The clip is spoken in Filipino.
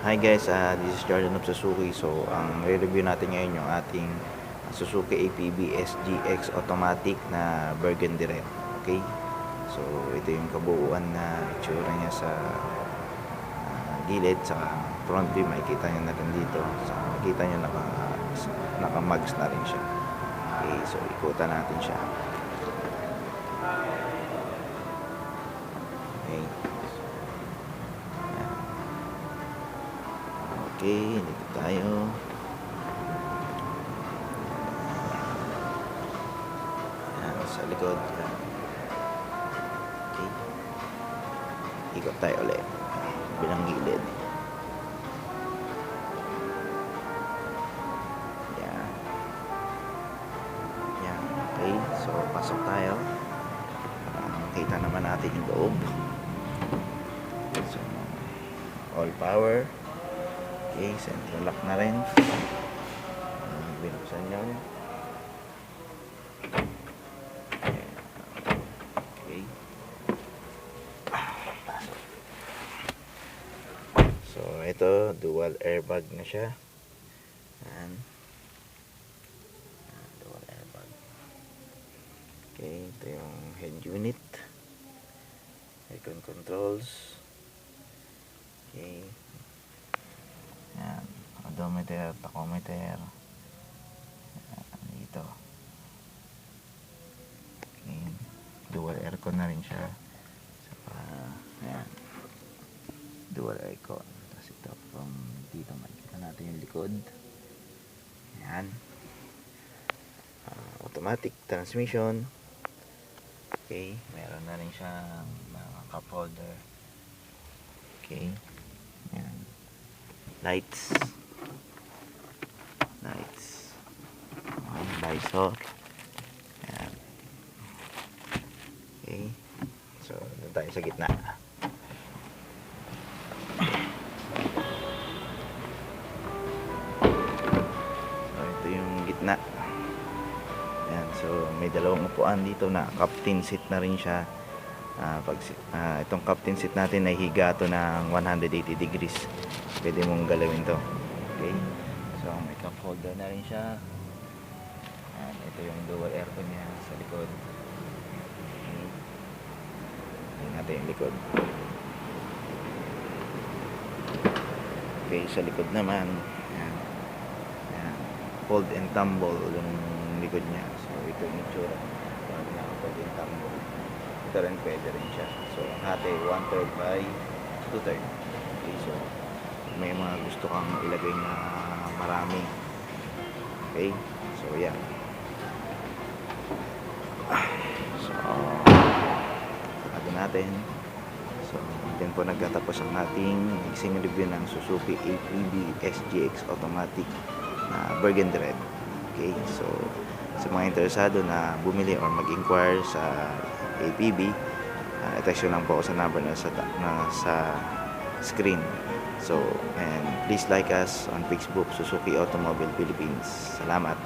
Hi guys, this is Jordan of Suzuki. So, ang re-review natin ngayon yung ating Suzuki APB SGX Automatic na Burgundy Red. Okay? So, ito yung kabuuan na itsura niya sa gilid, sa front view. Makikita nyo na rin dito. So, makikita nyo naka-mugs na rin siya. Okay, so ikutan natin siya. Okay. Okay, dito tayo. Ayan, sa likod. Okay. Ikot tayo ulit. Bilang gilid. Ayan. Ayan, okay. So, pasok tayo. Makita naman natin yung loob. So, all power. Okay, central lock na rin. Binuksan nyo. Okay. So, ito, dual airbag na siya. Ayan. Dual airbag. Okay, ito yung head unit. Icon controls. Okay. Ayan, odometer, tachometer. Ayan, dito. Okay. Dual aircon na rin siya. Saka, ayan. Dual aircon. Tapos ito, from dito makikita natin yung likod. Ayan. Automatic transmission. Okay. Meron na rin siyang mga cup holder. Okay. Ayan. Lights. Visor. Ayan. Okay. So, doon tayo sa gitna. So, ito yung gitna. Ayan. So, may dalawang upuan dito na captain seat na rin siya. Itong captain seat natin ay higa to ng 180 degrees. Pwede mong galawin to. Okay. So, may cup holder na rin siya. Ayan, ito yung dual aircon niya sa likod. Okay. Tingnan natin yung likod. Okay, sa likod naman. Ayan. Ayan. Fold and tumble yung likod niya. So, ito yung itsura. Fold and tumble. Ito rin pwede rin siya. So, hati 1/3 by 2/3. Okay, so may mga gusto kang ilagay na marami. Okay, so yan. So, sarado natin. So, yan po nagtatapos ang ating isang review ng Suzuki APB SGX Automatic na Burgundy Red. Okay, so sa mga interesado na bumili or mag-inquire sa APB, i-text lang po ako sa number na sa screen. So, and please like us on Facebook, Suzuki Automobile Philippines. Salamat.